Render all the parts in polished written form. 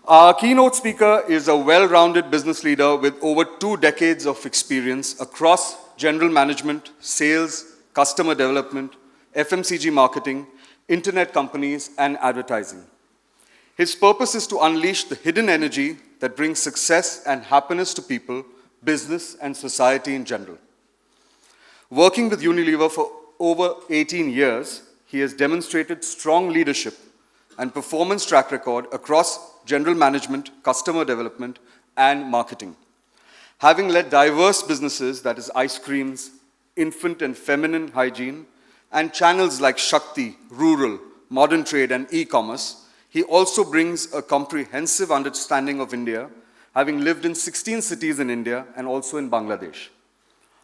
Our keynote speaker is a well-rounded business leader with over 2 decades of experience across general management, sales, customer development, FMCG marketing, internet companies, and advertising. His purpose is to unleash the hidden energy that brings success and happiness to people, business, and society in general. Working with Unilever for over 18 years, he has demonstrated strong leadership and performance track record across general management, customer development, and marketing. Having led diverse businesses, that is ice creams, infant and feminine hygiene, and channels like Shakti, rural, modern trade, and e-commerce, he also brings a comprehensive understanding of India, having lived in 16 cities in India and also in Bangladesh.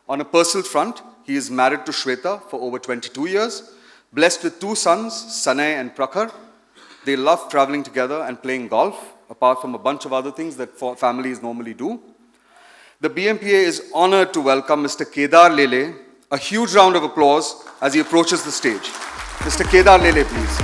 On a personal front, he is married to Shweta for over 22 years, blessed with 2 sons, Sanay and Prakhar. They love traveling together and playing golf, apart from a bunch of other things that families normally do. The BMPA is honored to welcome Mr. Kedar Lele. A huge round of applause as he approaches the stage. Mr. Kedar Lele, please.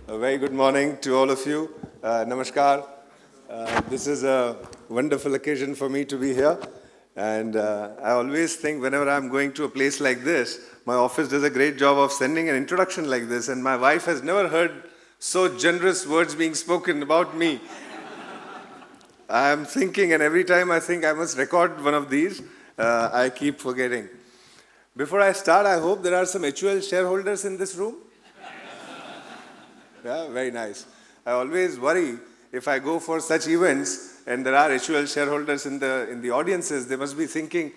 A very good morning to all of you. Namaskar. This is a wonderful occasion for me to be here. And I always think whenever I'm going to a place like this, my office does a great job of sending an introduction like this, and my wife has never heard so generous words being spoken about me. I'm thinking, and every time I think I must record one of these, I keep forgetting. Before I start, I hope there are some HUL shareholders in this room. Yeah, very nice. I always worry if I go for such events and there are HUL shareholders in the audiences, they must be thinking,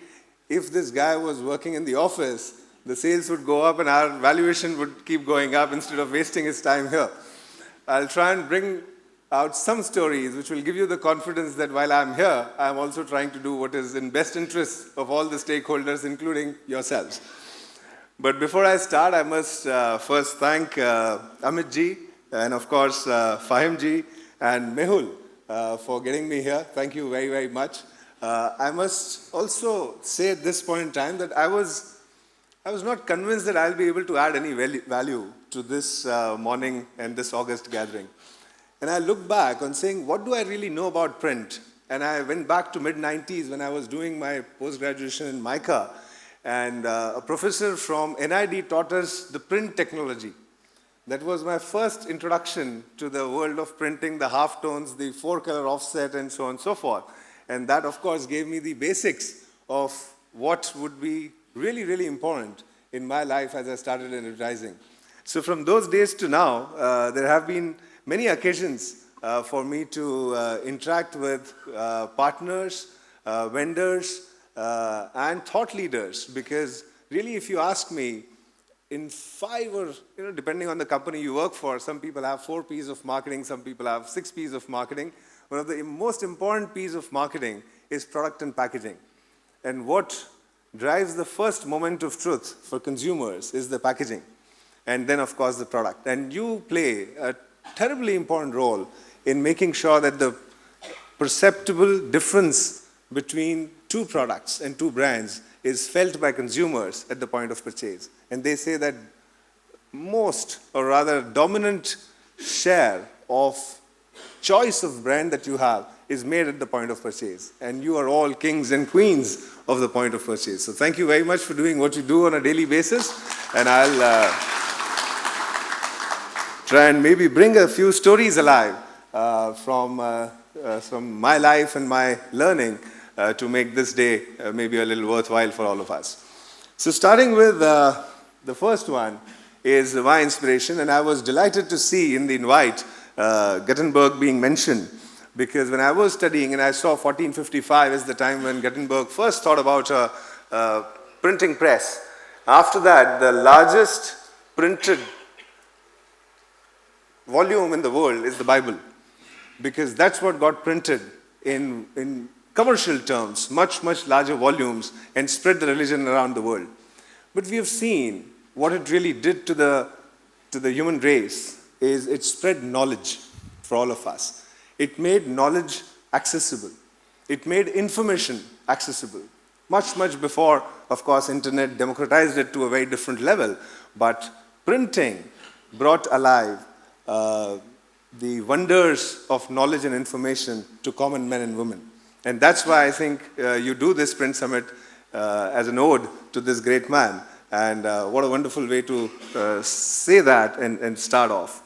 if this guy was working in the office, the sales would go up and our valuation would keep going up instead of wasting his time here. I'll try and bring out some stories which will give you the confidence that while I'm here, I'm also trying to do what is in best interest of all the stakeholders, including yourselves. But before I start, I must first thank Amit ji and of course Fahim ji and Mehul for getting me here. Thank you very, very much. I must also say at this point in time that I was not convinced that I'll be able to add any value to this morning and this August gathering. And I look back on saying, what do I really know about print? And I went back to mid-90s when I was doing my post-graduation in MICA, and a professor from NID taught us the print technology. That was my first introduction to the world of printing, the halftones, the 4-color offset, and so on and so forth. And that, of course, gave me the basics of what would be really, really important in my life as I started in advertising. So from those days to now, there have been many occasions for me to interact with partners, vendors, and thought leaders. Because really, if you ask me, in 5 or, depending on the company you work for, some people have 4 P's of marketing, some people have 6 P's of marketing. One of the most important P's of marketing is product and packaging. And what drives the first moment of truth for consumers is the packaging. And then, of course, the product. And you play a terribly important role in making sure that the perceptible difference between 2 products and 2 brands is felt by consumers at the point of purchase. And they say that most, or rather dominant share of choice of brand that you have is made at the point of purchase. And you are all kings and queens of the point of purchase. So thank you very much for doing what you do on a daily basis. And I'll try and maybe bring a few stories alive from my life and my learning to make this day maybe a little worthwhile for all of us. So starting with the first one is my inspiration, and I was delighted to see in the invite Gutenberg being mentioned, because when I was studying and I saw 1455 as the time when Gutenberg first thought about a printing press. After that, the largest printed volume in the world is the Bible, because that's what got printed in commercial terms, much, much larger volumes, and spread the religion around the world. But we have seen what it really did to the human race is it spread knowledge for all of us. It made knowledge accessible. It made information accessible. Much, much before, of course, internet democratized it to a very different level. But printing brought alive the wonders of knowledge and information to common men and women. And that's why I think you do this Print Summit as an ode to this great man. And what a wonderful way to say that and start off.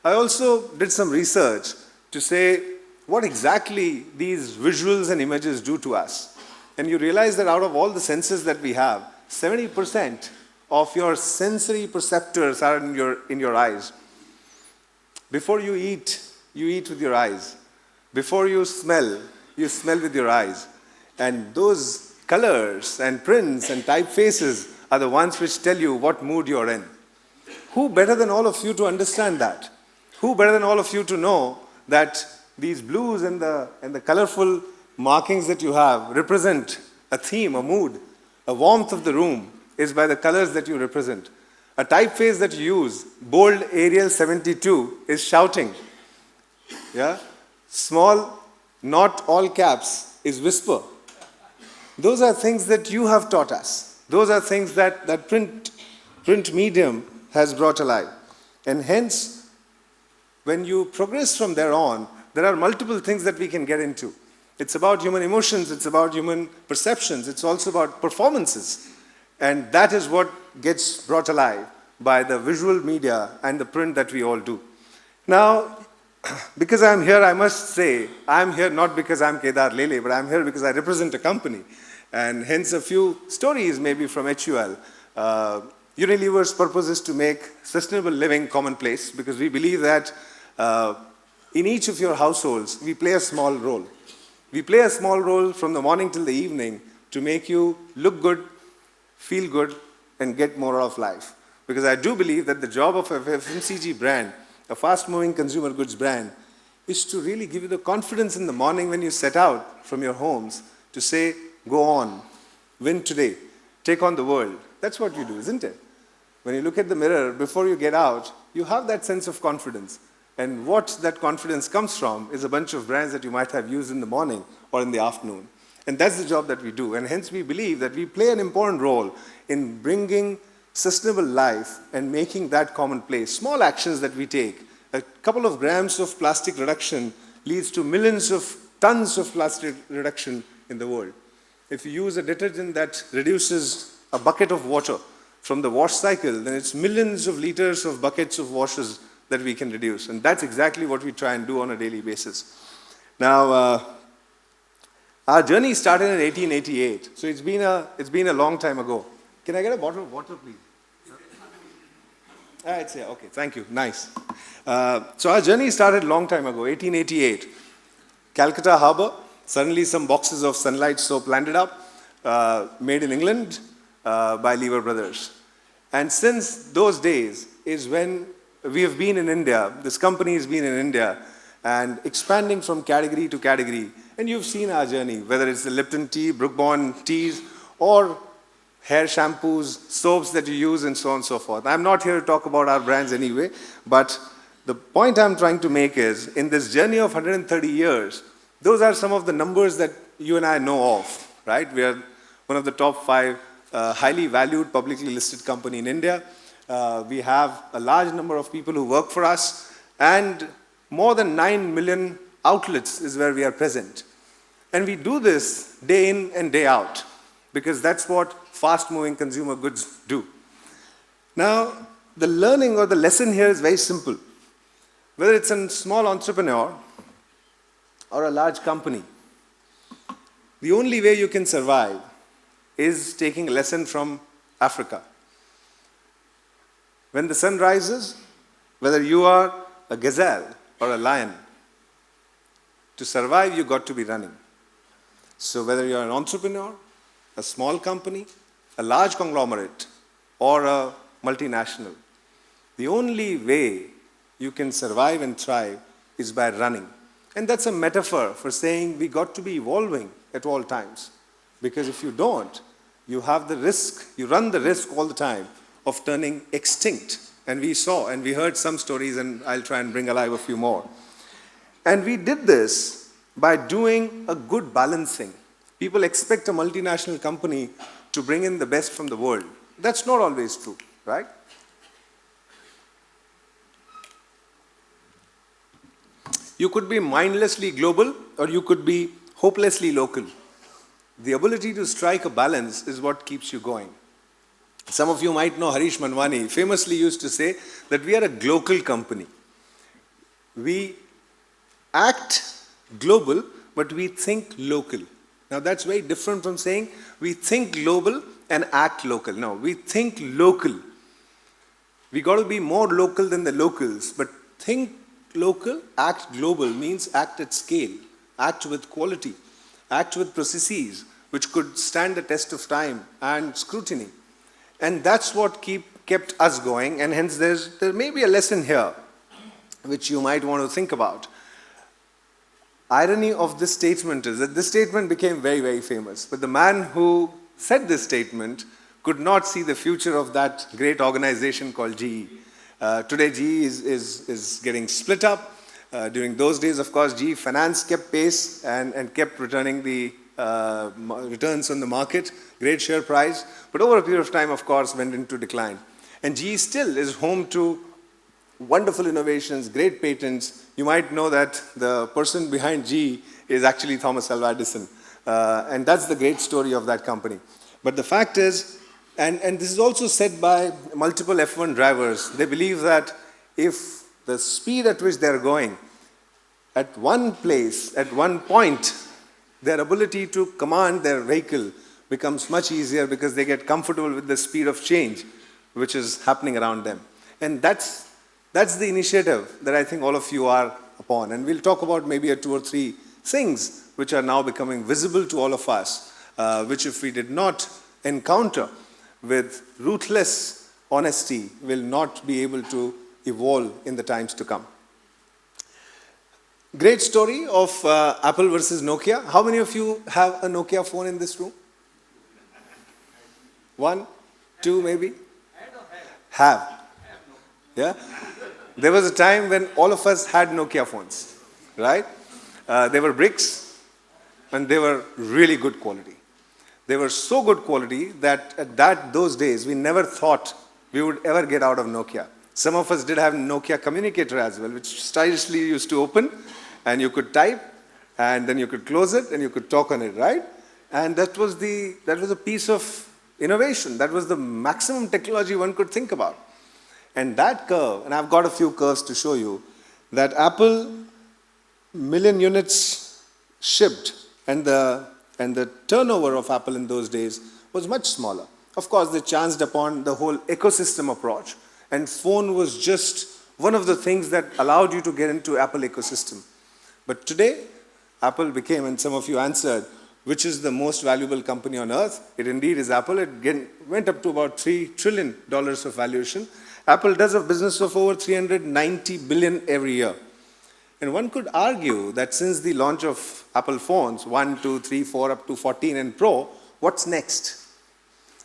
I also did some research to say what exactly these visuals and images do to us. And you realize that out of all the senses that we have, 70% of your sensory perceptors are in your eyes. Before you eat with your eyes. Before you smell with your eyes. And those colors and prints and typefaces are the ones which tell you what mood you're in. Who better than all of you to understand that? Who better than all of you to know that these blues and the colorful markings that you have represent a theme, a mood, a warmth of the room is by the colors that you represent. A typeface that you use, bold Arial 72, is shouting. Yeah? Small, not all caps, is whisper. Those are things that you have taught us. Those are things that print medium has brought alive. And hence, when you progress from there on, there are multiple things that we can get into. It's about human emotions, it's about human perceptions, it's also about performances. And that is what gets brought alive by the visual media and the print that we all do. Now, because I'm here, I must say, I'm here not because I'm Kedar Lele, but I'm here because I represent a company. And hence a few stories maybe from HUL. Unilever's purpose is to make sustainable living commonplace because we believe that in each of your households, we play a small role. We play a small role from the morning till the evening to make you look good, feel good, and get more out of life. Because I do believe that the job of a FMCG brand, a fast-moving consumer goods brand, is to really give you the confidence in the morning when you set out from your homes to say, go on, win today, take on the world. That's what you do, isn't it? When you look at the mirror, before you get out, you have that sense of confidence. And what that confidence comes from is a bunch of brands that you might have used in the morning or in the afternoon. And that's the job that we do. And hence we believe that we play an important role in bringing sustainable life and making that commonplace. Small actions that we take, a couple of grams of plastic reduction leads to millions of tons of plastic reduction in the world. If you use a detergent that reduces a bucket of water from the wash cycle, then it's millions of liters of buckets of washes that we can reduce. And that's exactly what we try and do on a daily basis. Now, our journey started in 1888, so it's been a long time ago. Can I get a bottle of water, please? It's here. Okay, thank you. Nice. So our journey started a long time ago, 1888. Calcutta Harbour, suddenly some boxes of Sunlight soap landed up, made in England by Lever Brothers. And since those days is when we have been in India, this company has been in India, and expanding from category to category. And you've seen our journey, whether it's the Lipton tea, Brook-Bond teas, or hair shampoos, soaps that you use, and so on and so forth. I'm not here to talk about our brands anyway, but the point I'm trying to make is, in this journey of 130 years, those are some of the numbers that you and I know of, right? We are one of the top 5 highly valued publicly listed company in India. We have a large number of people who work for us, and more than 9 million outlets is where we are present. And we do this day in and day out, because that's what fast-moving consumer goods do. Now, the learning or the lesson here is very simple. Whether it's a small entrepreneur or a large company, the only way you can survive is taking a lesson from Africa. When the sun rises, whether you are a gazelle or a lion, to survive, you got to be running. So whether you're an entrepreneur, a small company, a large conglomerate, or a multinational, the only way you can survive and thrive is by running. And that's a metaphor for saying we got to be evolving at all times. Because if you don't, you have the risk, you run the risk all the time of turning extinct. And we saw and we heard some stories, and I'll try and bring alive a few more. And we did this by doing a good balancing. People expect a multinational company to bring in the best from the world. That's not always true, right? You could be mindlessly global or you could be hopelessly local. The ability to strike a balance is what keeps you going. Some of you might know Harish Manwani famously used to say that we are a global company. We act global, but we think local. Now that's very different from saying we think global and act local. No, we think local. We got to be more local than the locals, but think local, act global means act at scale, act with quality, act with processes which could stand the test of time and scrutiny. And that's what kept us going, and hence there may be a lesson here which you might want to think about. Irony of this statement is that this statement became very, very famous, but the man who said this statement could not see the future of that great organization called GE. Today GE is getting split up. During those days, of course, GE Finance kept pace and kept returning the returns on the market, great share price, but over a period of time, of course, went into decline. And GE still is home to wonderful innovations, great patents. You might know that the person behind GE is actually Thomas Alva Edison. And that's the great story of that company. But the fact is, and this is also said by multiple F1 drivers, they believe that if the speed at which they're going, at one place, at one point, their ability to command their vehicle becomes much easier because they get comfortable with the speed of change which is happening around them. And that's the initiative that I think all of you are upon. And we'll talk about maybe 2 or 3 things which are now becoming visible to all of us, which if we did not encounter with ruthless honesty, will not be able to evolve in the times to come. Great story of Apple versus Nokia. How many of you have a Nokia phone in this room? 1, 2 maybe? Have. Yeah? There was a time when all of us had Nokia phones, right? They were bricks and they were really good quality. They were so good quality that at those days we never thought we would ever get out of Nokia. Some of us did have Nokia communicator as well, which stylishly used to open and you could type and then you could close it and you could talk on it, right? And that was a piece of innovation. That was the maximum technology one could think about. And that curve, and I've got a few curves to show you, that Apple million units shipped and the turnover of Apple in those days was much smaller. Of course, they chanced upon the whole ecosystem approach, and phone was just one of the things that allowed you to get into Apple ecosystem. But today, Apple became, and some of you answered, which is the most valuable company on earth? It indeed is Apple. It went up to about $3 trillion of valuation. Apple does a business of over 390 billion every year. And one could argue that since the launch of Apple phones, 1, 2, 3, 4, up to 14 and Pro, what's next?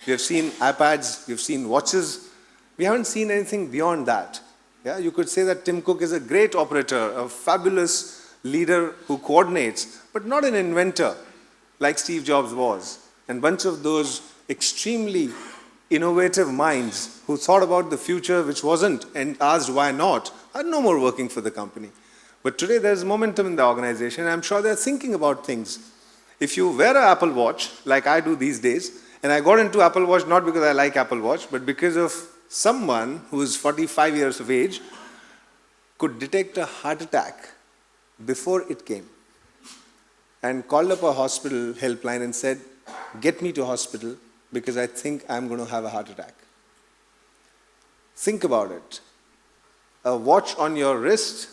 We have seen iPads, we've seen watches. We haven't seen anything beyond that. Yeah, you could say that Tim Cook is a great operator, a fabulous leader who coordinates, but not an inventor like Steve Jobs was. And a bunch of those extremely innovative minds who thought about the future which wasn't and asked why not are no more working for the company. But today there's momentum in the organization. I'm sure they're thinking about things. If you wear an Apple Watch, like I do these days, and I got into Apple Watch not because I like Apple Watch, but because of someone who is 45 years of age could detect a heart attack before it came and called up a hospital helpline and said, get me to hospital because I think I'm going to have a heart attack. Think about it. A watch on your wrist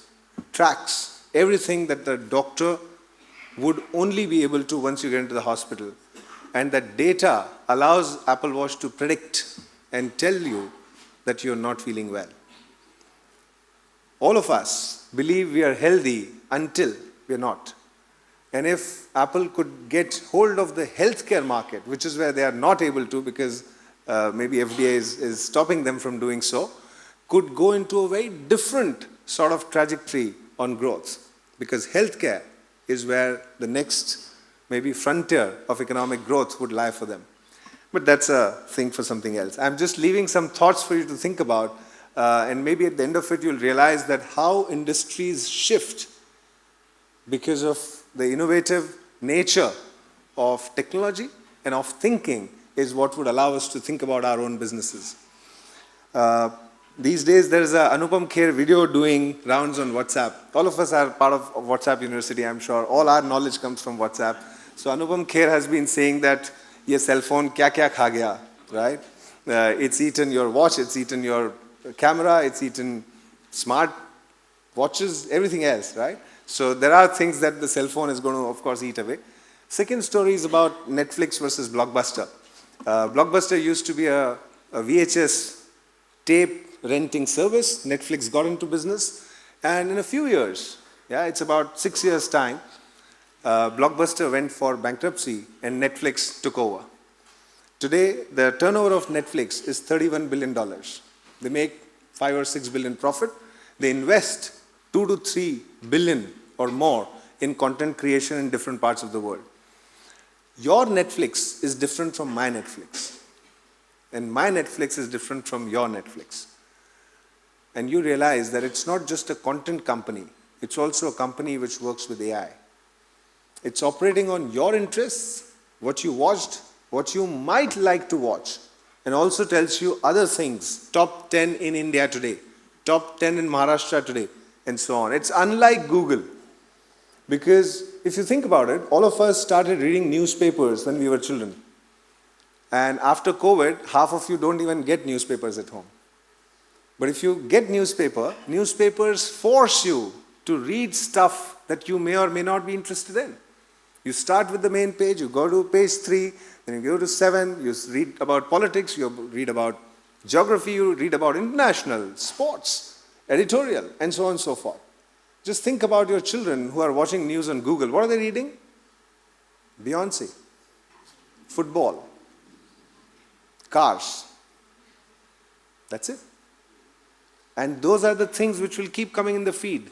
tracks everything that the doctor would only be able to once you get into the hospital. And that data allows Apple Watch to predict and tell you that you're not feeling well. All of us believe we are healthy until we're not. And if Apple could get hold of the healthcare market, which is where they are not able to because maybe FDA is stopping them from doing so, could go into a very different sort of trajectory on growth. Because healthcare is where the next maybe frontier of economic growth would lie for them. But that's a thing for something else. I'm just leaving some thoughts for you to think about, and maybe at the end of it you'll realize that how industries shift because of the innovative nature of technology and of thinking is what would allow us to think about our own businesses. These days there is a Anupam Kher video doing rounds on WhatsApp. All of us are part of WhatsApp University, I'm sure. All our knowledge comes from WhatsApp. So Anupam Kher has been saying that ye cell phone kya kya kha gaya, right? It's eaten your watch, it's eaten your camera, it's eaten smart watches, everything else, right? So there are things that the cell phone is going to, of course, eat away. Second story is about Netflix versus Blockbuster. Blockbuster used to be a VHS tape renting service. Netflix got into business, and in a few years, yeah, it's about 6 years' time, Blockbuster went for bankruptcy and Netflix took over. Today, the turnover of Netflix is $31 billion. They make 5 or 6 billion profit. They invest 2 to 3 billion or more in content creation in different parts of the world. Your Netflix is different from my Netflix. And my Netflix is different from your Netflix. And you realize that it's not just a content company, it's also a company which works with AI. It's operating on your interests, what you watched, what you might like to watch, and also tells you other things, top 10 in India today, top 10 in Maharashtra today, and so on. It's unlike Google, because if you think about it, all of us started reading newspapers when we were children. And after COVID, half of you don't even get newspapers at home. But if you get newspapers force you to read stuff that you may or may not be interested in. You start with the main page, you go to page 3, then you go to 7, you read about politics, you read about geography, you read about international, sports, editorial, and so on and so forth. Just think about your children who are watching news on Google. What are they reading? Beyonce, football, cars. That's it. And those are the things which will keep coming in the feed.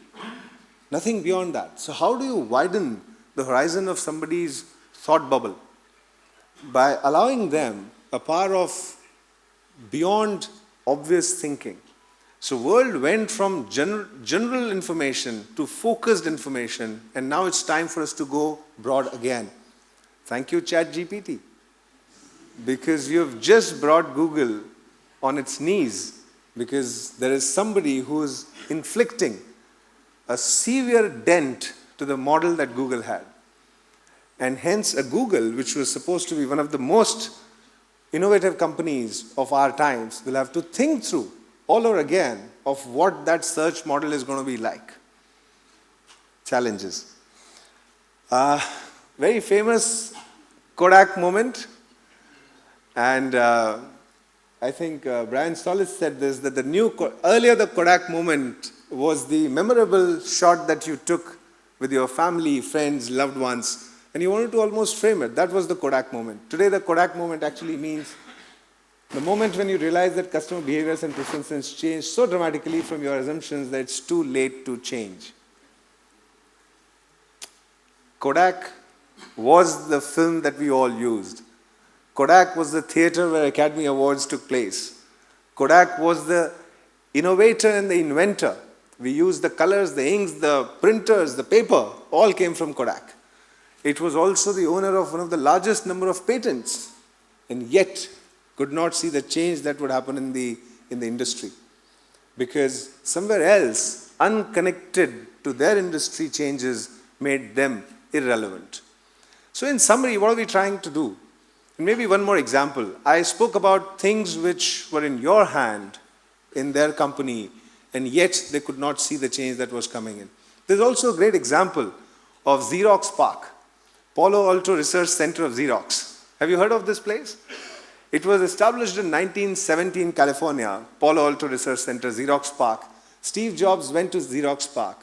Nothing beyond that. So how do you widen the horizon of somebody's thought bubble? By allowing them a power of beyond obvious thinking. So world went from general information to focused information, and now it's time for us to go broad again. Thank you, ChatGPT. Because you've just brought Google on its knees, because there is somebody who is inflicting a severe dent to the model that Google had. And hence a Google, which was supposed to be one of the most innovative companies of our times, will have to think through all over again of what that search model is going to be like. Challenges. Very famous Kodak Moment. And I think Brian Solis said this, that earlier the Kodak Moment was the memorable shot that you took with your family, friends, loved ones, and you wanted to almost frame it. That was the Kodak Moment. Today the Kodak Moment actually means the moment when you realize that customer behaviors and preferences change so dramatically from your assumptions that it's too late to change. Kodak was the film that we all used. Kodak was the theater where Academy Awards took place. Kodak was the innovator and the inventor. We used the colors, the inks, the printers, the paper, all came from Kodak. It was also the owner of one of the largest number of patents, and yet could not see the change that would happen in the industry. Because somewhere else, unconnected to their industry changes, made them irrelevant. So in summary, what are we trying to do? And maybe one more example. I spoke about things which were in your hand, in their company, and yet they could not see the change that was coming in. There's also a great example of Xerox Park, Palo Alto Research Center of Xerox. Have you heard of this place? It was established in 1970 in California, Palo Alto Research Center, Xerox Park. Steve Jobs went to Xerox Park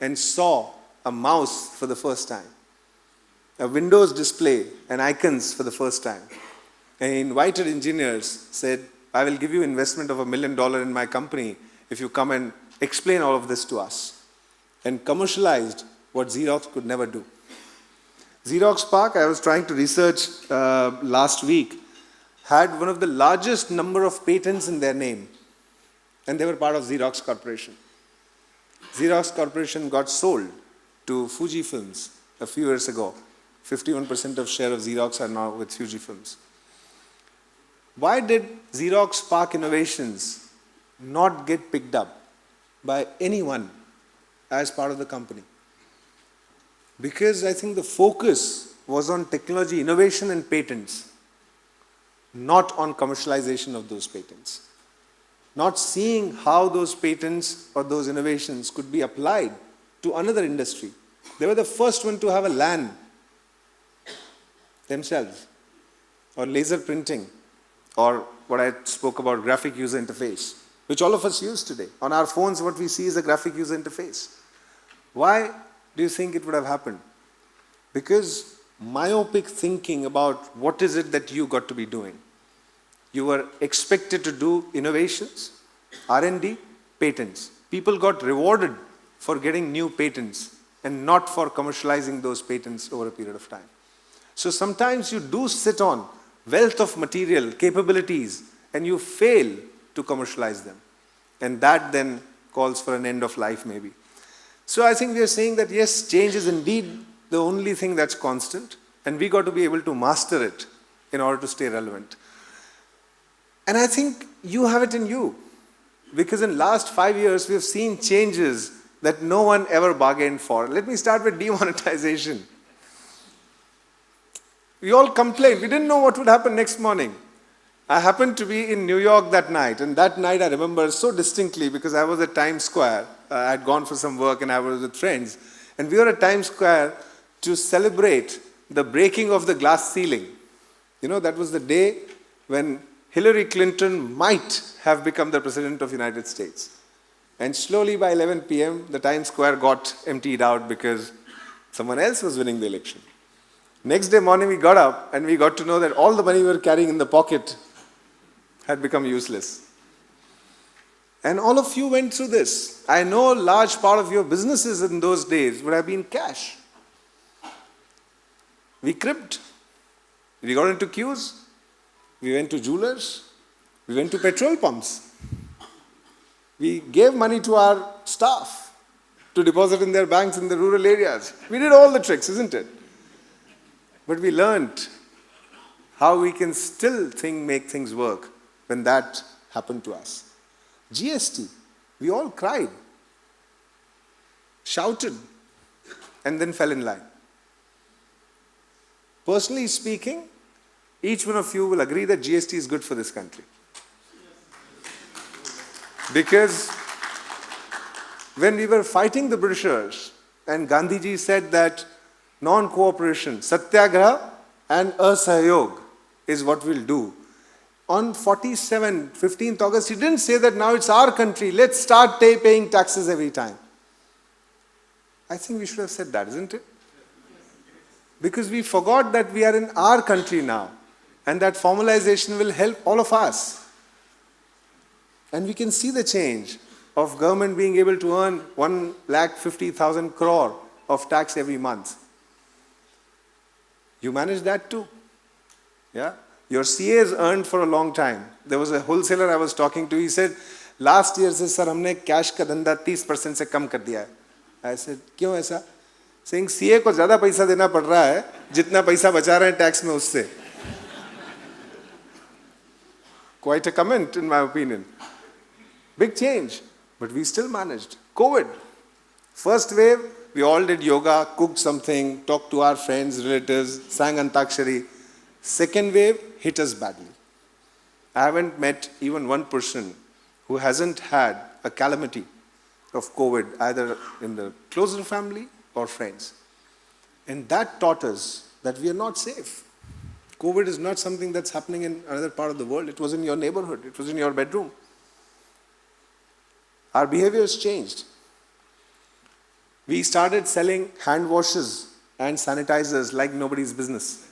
and saw a mouse for the first time, a Windows display and icons for the first time. And he invited engineers, said, I will give you investment of $1 million in my company if you come and explain all of this to us. And commercialized what Xerox could never do. Xerox PARC, I was trying to research last week, had one of the largest number of patents in their name, and they were part of Xerox Corporation. Xerox Corporation got sold to Fuji Films a few years ago. 51% of share of Xerox are now with Fuji Films. Why did Xerox PARC Innovations not get picked up by anyone as part of the company? Because I think the focus was on technology innovation and patents, not on commercialization of those patents. Not seeing how those patents or those innovations could be applied to another industry. They were the first one to have a LAN themselves, or laser printing, or what I spoke about, graphic user interface, which all of us use today. On our phones, what we see is a graphic user interface. Why do you think it would have happened? Because myopic thinking about what is it that you got to be doing. You were expected to do innovations, R&D, patents. People got rewarded for getting new patents and not for commercializing those patents over a period of time. So sometimes you do sit on wealth of material, capabilities, and you fail to commercialize them. And that then calls for an end of life maybe. So I think we are saying that yes, change is indeed the only thing that's constant, and we got to be able to master it in order to stay relevant. And I think you have it in you, because in last 5 years we have seen changes that no one ever bargained for. Let me start with demonetization. We all complained. We didn't know what would happen next morning. I happened to be in New York that night, and that night I remember so distinctly because I was at Times Square. I had gone for some work and I was with friends, and we were at Times Square to celebrate the breaking of the glass ceiling. You know, that was the day when Hillary Clinton might have become the President of the United States. And slowly by 11 p.m., the Times Square got emptied out because someone else was winning the election. Next day morning, we got up and we got to know that all the money we were carrying in the pocket had become useless. And all of you went through this. I know a large part of your businesses in those days would have been cash. We cribbed. We got into queues. We went to jewelers. We went to petrol pumps. We gave money to our staff to deposit in their banks in the rural areas. We did all the tricks, isn't it? But we learned how we can still make things work when that happened to us. GST, we all cried, shouted, and then fell in line. Personally speaking, each one of you will agree that GST is good for this country. Because when we were fighting the Britishers, and Gandhiji said that non-cooperation, satyagraha and asahayog is what we'll do. On 15th August, he didn't say that now it's our country, let's start paying taxes every time. I think we should have said that, isn't it? Because we forgot that we are in our country now, and that formalization will help all of us. And we can see the change of government being able to earn 1,50,000 crore of tax every month. You manage that too. Yeah? Your CAs earned for a long time. There was a wholesaler I was talking to, he said, last year se sir humne cash ka dhanda 30% se kam kar diya hai. I said, क्यों ऐसा? Saying CA को ज़्यादा पैसा देना पड़ रहा है, जितना पैसा बचा रहे हैं टैक्स में उससे. Quite a comment in my opinion. Big change, but we still managed. COVID, first wave, we all did yoga, cooked something, talked to our friends, relatives, sang Antakshari. Second wave hit us badly. I haven't met even one person who hasn't had a calamity of COVID, either in the closer family or friends. And that taught us that we are not safe. COVID is not something that's happening in another part of the world. It was in your neighborhood. It was in your bedroom. Our behavior has changed. We started selling hand washes and sanitizers like nobody's business.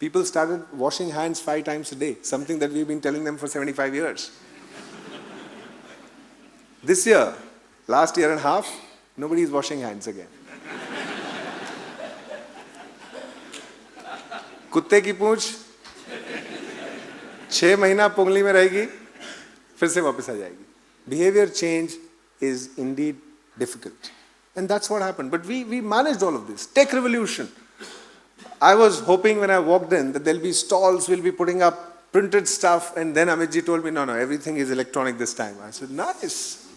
People started washing hands 5 times a day, something that we've been telling them for 75 years. This year, last year and a half, Nobody is washing hands again. कुत्ते की पूंछ 6 महीना पुंगली में रहेगी, फिर से वापस आ जाएगी. Behavior change is indeed difficult. And that's what happened. But we managed all of this. Tech revolution. I was hoping when I walked in that there'll be stalls, we'll be putting up printed stuff, and then Amitji told me, no, everything is electronic this time. I said, nice.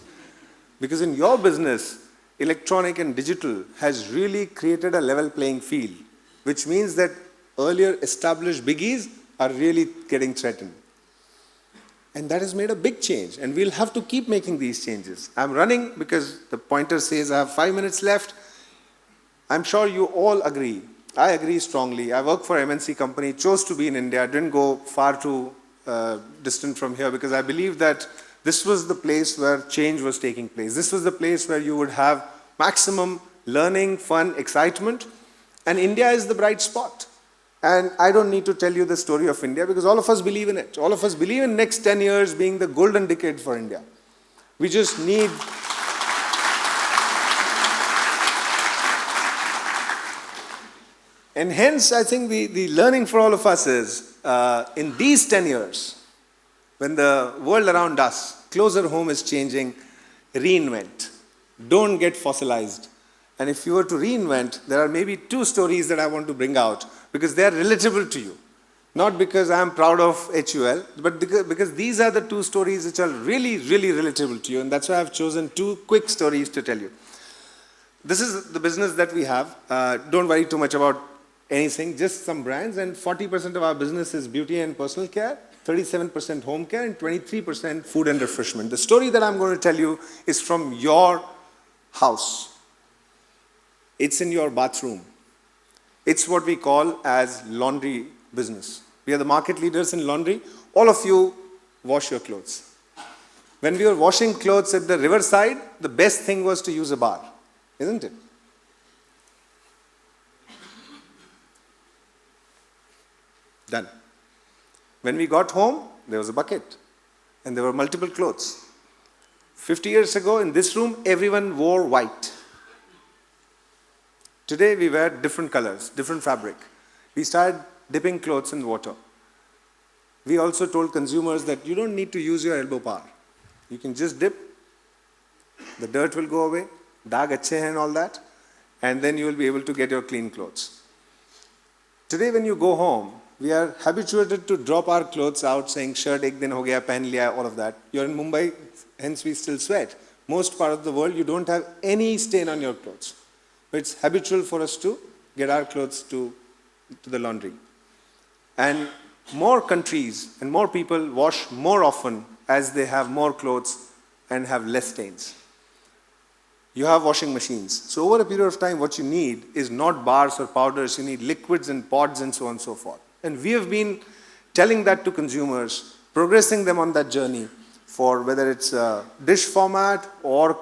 Because in your business, electronic and digital has really created a level playing field, which means that earlier established biggies are really getting threatened. And that has made a big change, and we'll have to keep making these changes. I'm running because the pointer says I have 5 minutes left. I'm sure you all agree. I agree strongly. I work for MNC company, chose to be in India, didn't go far too distant from here because I believe that this was the place where change was taking place. This was the place where you would have maximum learning, fun, excitement, and India is the bright spot. And I don't need to tell you the story of India because all of us believe in it. All of us believe in next 10 years being the golden decade for India. We just need... And hence, I think the learning for all of us is, in these 10 years, when the world around us, closer home is changing, reinvent. Don't get fossilized. And if you were to reinvent, there are maybe 2 stories that I want to bring out because they are relatable to you. Not because I am proud of HUL, but because these are the 2 stories which are really, really relatable to you. And that's why I've chosen 2 quick stories to tell you. This is the business that we have. Don't worry too much about anything, just some brands. And 40% of our business is beauty and personal care, 37% home care, and 23% food and refreshment. The story that I'm going to tell you is from your house. It's in your bathroom. It's what we call as laundry business. We are the market leaders in laundry. All of you wash your clothes. When we were washing clothes at the riverside, the best thing was to use a bar, isn't it? Done. When we got home, there was a bucket and there were multiple clothes. 50 years ago in this room, everyone wore white. Today we wear different colors, different fabric. We started dipping clothes in water. We also told consumers that you don't need to use your elbow power. You can just dip, the dirt will go away, daag achhe hain and all that, and then you will be able to get your clean clothes. Today when you go home, we are habituated to drop our clothes out saying shirt ek din ho gaya, pehen liya, all of that. You're in Mumbai, hence we still sweat. Most part of the world you don't have any stain on your clothes. But it's habitual for us to get our clothes to the laundry. And more countries and more people wash more often as they have more clothes and have less stains. You have washing machines. So over a period of time, what you need is not bars or powders. You need liquids and pods and so on and so forth. And we have been telling that to consumers, progressing them on that journey for whether it's a dish format or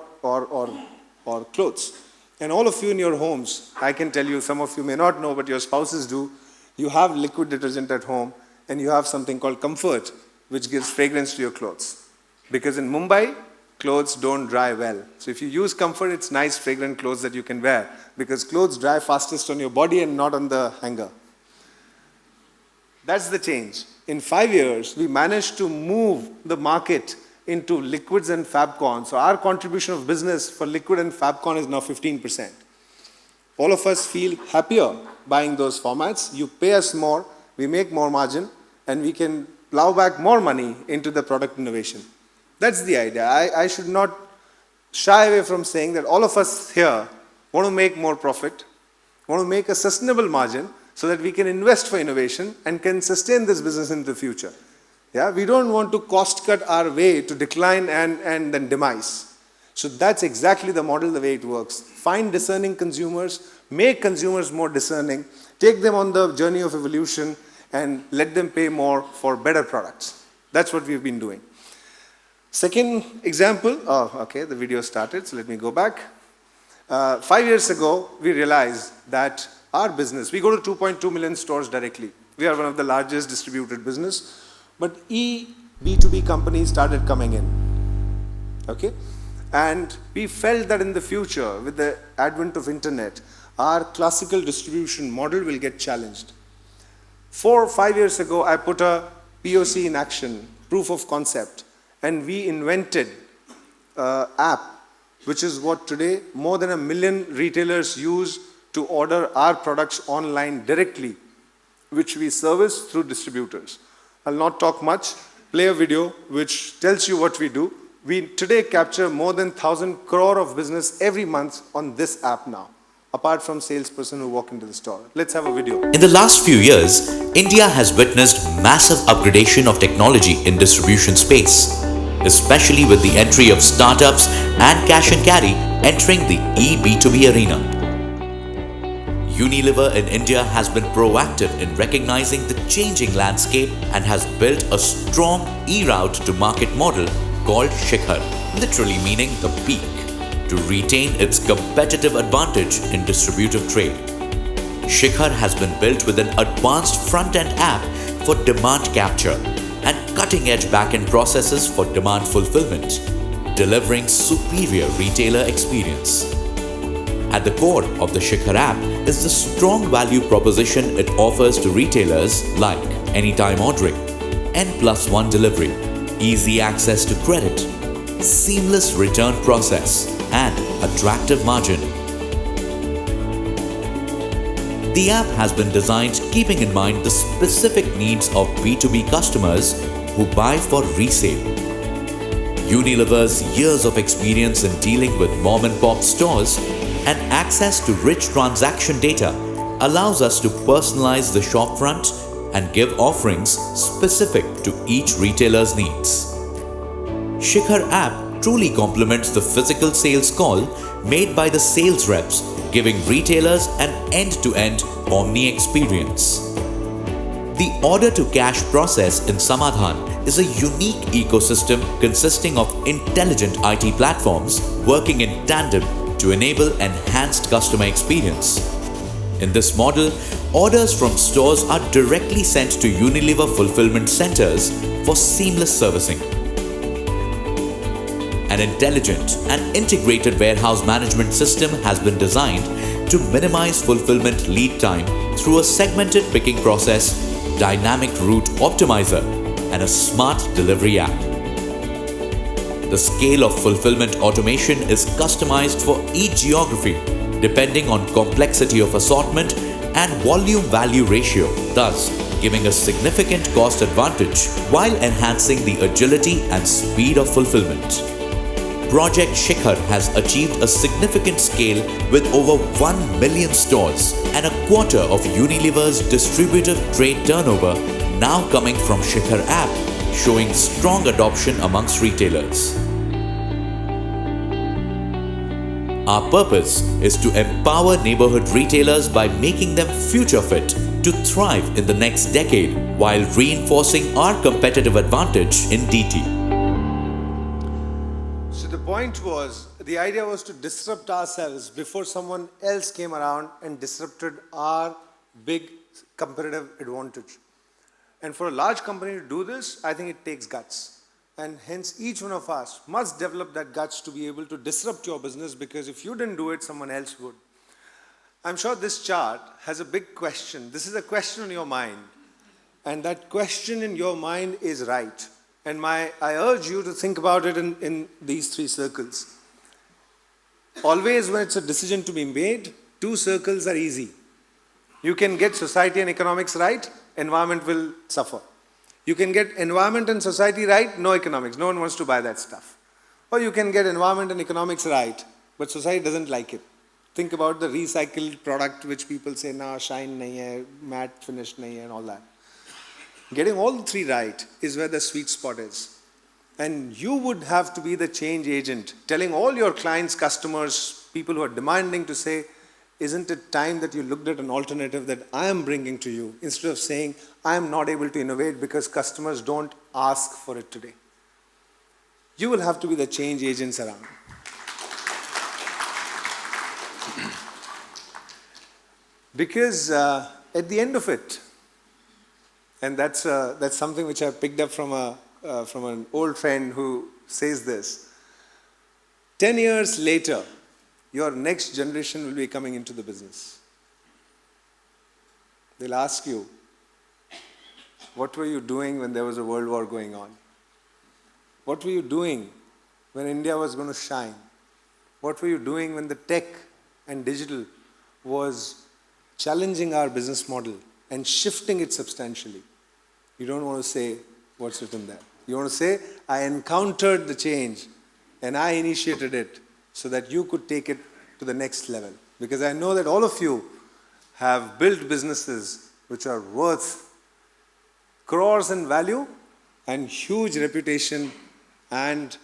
clothes. And all of you in your homes, I can tell you, some of you may not know, but your spouses do, you have liquid detergent at home and you have something called Comfort, which gives fragrance to your clothes. Because in Mumbai, clothes don't dry well. So if you use Comfort, it's nice fragrant clothes that you can wear because clothes dry fastest on your body and not on the hanger. That's the change. In 5 years, we managed to move the market into liquids and Fabcon. So our contribution of business for liquid and Fabcon is now 15%. All of us feel happier buying those formats. You pay us more, we make more margin, and we can plow back more money into the product innovation. That's the idea. I should not shy away from saying that all of us here want to make more profit, want to make a sustainable margin so that we can invest for innovation and can sustain this business in the future. Yeah, we don't want to cost cut our way to decline and then demise. So that's exactly the model, the way it works. Find discerning consumers, make consumers more discerning, take them on the journey of evolution and let them pay more for better products. That's what we've been doing. Second example, the video started, so let me go back. 5 years ago, we realized that our business, we go to 2.2 million stores directly. We are one of the largest distributed business. But B2B companies started coming in, okay? And we felt that in the future, with the advent of internet, our classical distribution model will get challenged. 4 or 5 years ago, I put a POC in action, proof of concept, and we invented an app, which is what today more than 1 million retailers use to order our products online directly, which we service through distributors. I'll not talk much, play a video which tells you what we do. We today capture more than 1,000 crore of business every month on this app now, apart from salesperson who walk into the store. Let's have a video. In the last few years, India has witnessed massive upgradation of technology in distribution space, especially with the entry of startups and cash and carry entering the e-B2B arena. Unilever in India has been proactive in recognizing the changing landscape and has built a strong e-route to market model called Shikhar, literally meaning the peak, to retain its competitive advantage in distributive trade. Shikhar has been built with an advanced front-end app for demand capture and cutting-edge back-end processes for demand fulfillment, delivering superior retailer experience. At the core of the Shikhar app is the strong value proposition it offers to retailers like anytime ordering, N+1 delivery, easy access to credit, seamless return process, and attractive margin. The app has been designed keeping in mind the specific needs of B2B customers who buy for resale. Unilever's years of experience in dealing with mom-and-pop stores and access to rich transaction data allows us to personalize the shopfront and give offerings specific to each retailer's needs. Shikhar app truly complements the physical sales call made by the sales reps, giving retailers an end-to-end omni experience. The order-to-cash process in Samadhan is a unique ecosystem consisting of intelligent IT platforms working in tandem to enable enhanced customer experience. In this model, orders from stores are directly sent to Unilever fulfillment centers for seamless servicing. An intelligent and integrated warehouse management system has been designed to minimize fulfillment lead time through a segmented picking process, dynamic route optimizer, and a smart delivery app. The scale of fulfillment automation is customized for each geography, depending on complexity of assortment and volume-value ratio, thus giving a significant cost advantage while enhancing the agility and speed of fulfillment. Project Shikhar has achieved a significant scale with over 1 million stores and a quarter of Unilever's distributive trade turnover now coming from Shikhar app, showing strong adoption amongst retailers. Our purpose is to empower neighborhood retailers by making them future fit to thrive in the next decade while reinforcing our competitive advantage in DT. So the point was, the idea was to disrupt ourselves before someone else came around and disrupted our big competitive advantage. And for a large company to do this, I think it takes guts. And hence each one of us must develop that guts to be able to disrupt your business, because if you didn't do it, someone else would. I'm sure this chart has a big question. This is a question on your mind. And that question in your mind is right. And I urge you to think about it in these 3 circles. Always when it's a decision to be made, 2 circles are easy. You can get society and economics right, environment will suffer. You can get environment and society right, no economics. No one wants to buy that stuff. Or you can get environment and economics right, but society doesn't like it. Think about the recycled product which people say, nah, shine nahi hai, matte finish nahi hai, and all that. Getting all 3 right is where the sweet spot is. And you would have to be the change agent, telling all your clients, customers, people who are demanding to say, isn't it time that you looked at an alternative that I am bringing to you, instead of saying, I am not able to innovate because customers don't ask for it today. You will have to be the change agents around. Because at the end of it, and that's something which I picked up from an old friend who says this, 10 years later, your next generation will be coming into the business. They'll ask you, what were you doing when there was a world war going on? What were you doing when India was going to shine? What were you doing when the tech and digital was challenging our business model and shifting it substantially? You don't want to say what's written there. You want to say, I encountered the change and I initiated it so that you could take it to the next level. Because I know that all of you have built businesses which are worth crores in value and huge reputation and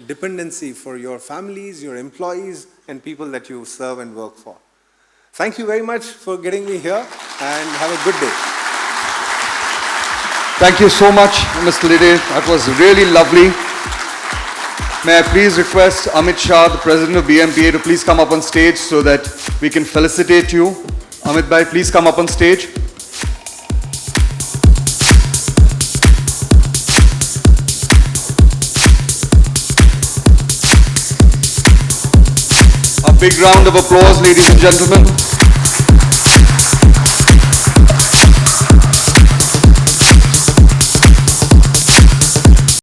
dependency for your families, your employees, and people that you serve and work for. Thank you very much for getting me here, and have a good day. Thank you so much, Mr. Lede. That was really lovely. May I please request Amit Shah, the President of BMPA, to please come up on stage so that we can felicitate you. Amit Bhai, please come up on stage. A big round of applause, ladies and gentlemen.